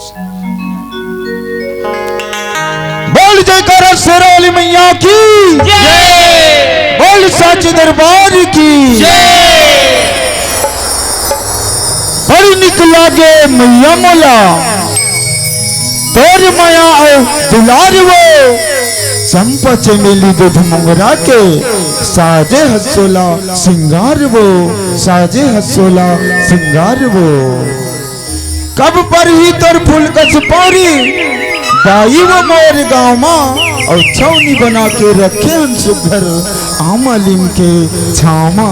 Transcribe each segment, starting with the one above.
बोल जयकारा शेरावाली मैया की जय, बोल साचे दरबार की जय। बड़ी निक लागे मैया मोला तोर माया दुलार वो चंपा चमेली दूध मुंगरा के साजे हसोला सिंगार वो, साजे हसोला सिंगार वो। कब पर ही तोर फूल कस पारी बाई वो मोर गाँव माँ और छौनी बना के रखे हम सुघर आमलिन के छामा,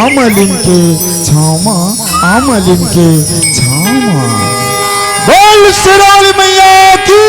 आमलिन के छामा, आमलिन के छामा। बोल शेरावाली मैया की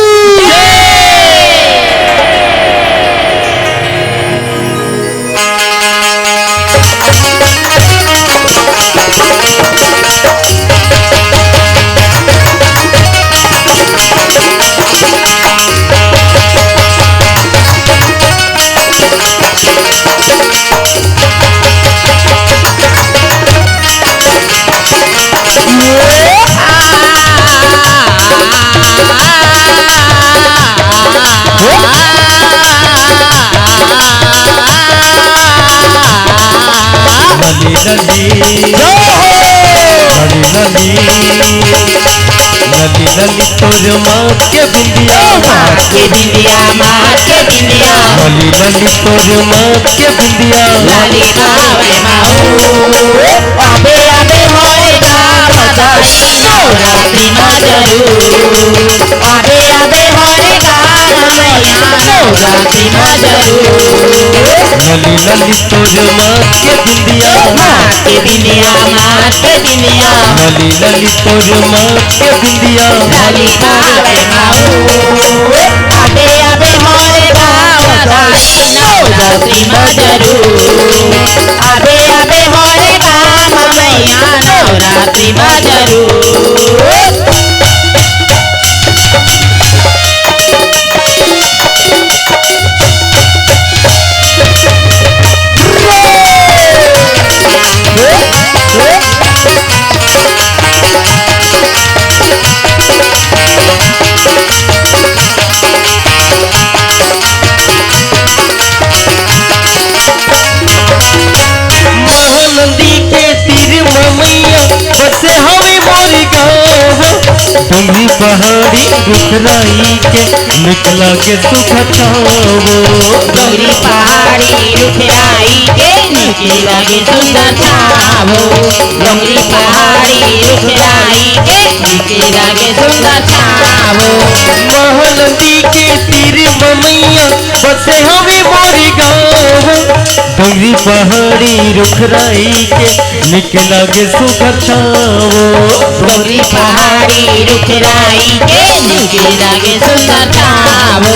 लली लली तोर माँ के बिंदिया, माँ के बिंदिया, माँ के बिंदिया, लली लली तोर माँ के बिंदिया। लाली गावे माऊ अबे अबे होएगा बधाई नवरात्रि माँ जरूर, अबे अबे होएगा मैया नवरात्रि माँ जरूर। लली लली तोर माँ के बिंदिया, माँ के बिंदिया, माँ के बिंदिया, लली लली तोर माँ के बिंदिया। लाली गावे माऊ अबे अबे होएगा बधाई नवरात्रि माँ जरूर, अबे अबे होएगा मैया नवरात्रि माँ जरूर। तुम्ही पहाड़ी रुखराई के निकला के सुख छावो, डोंगरी पहाड़ी रुखराई के निकला के सुंदर छावो, डोंगरी पहाड़ी रुखराई के निकला के सुंदर छावो। महानदी के तीर ममैया बसे हमें मोरी गाँव, डोंगरी पहाड़ी रुखराई के निकला के सुख छावो, डोंगरी पहाड़ी रुखराई के निकला के सुंदर छावो,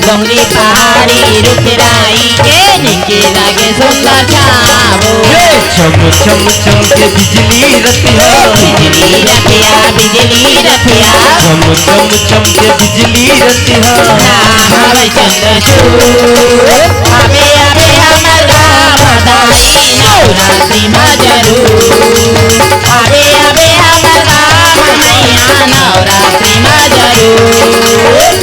डोंगरी पहाड़ी रुखराई के निकला के सुंदर छावो। चम चम चम के बिजली रतिया, बिजली रतिया, बिजली रतिया, चम चम चम के बिजली रतिया। हवे चंद्रचूड़ अबे अबे हमर गाँव बधाई नवरात्रि माँ जरूर, अबे अबे हमर गाँव मैया नवरात्रि माँ जरूर।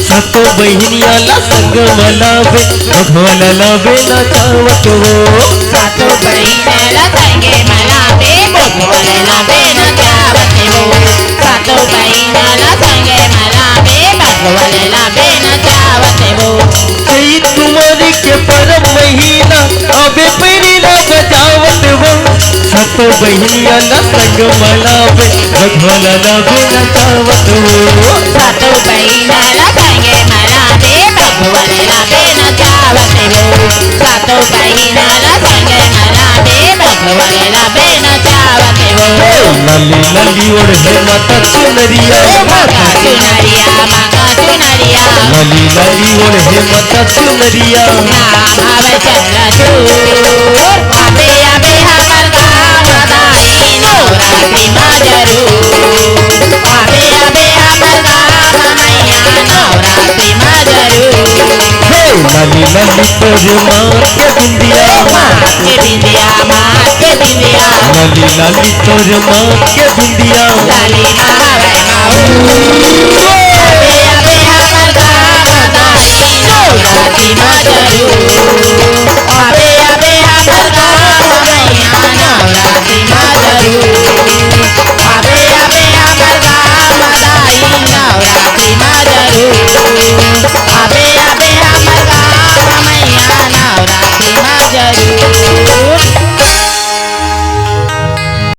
सतो बहनिया ला संग मलावे भगवान लावे ना चावत वो, सातो बहिना ला संगे मलावे भगवान लावे ना चावत वो, सातो बहिना ला संगे मलावे भगवान लावे ना चावत वो। चैत कुमारी के परम महीना अबे पैरी ना बजावत वो, सतो बहनिया ला संग मलावे भगवान लावे ना चावत वो, सातो बहिना ला संगे मलावे भगवान लावे ना चावत वो, सातो बहिना ला संगे मलावे भगवान लावे ना चावत वो। लाली लाली ओढ़े माता चुनरिया मांगा चुनरिया लाली लाली ओढ़े माता चुनरिया नाम हवे चंद्रचूड़ आबे आबे हमर गाँव दाई नवरात्रि में जरूर आबे आबे हमर गाँव मैया नवरात्रि में जरूर हे लाली लाली तोर माँ के बिंदिया माँ के बिंदिया लाली लाली तोर माँ के बिंदिया लाली माँ हवे माऊ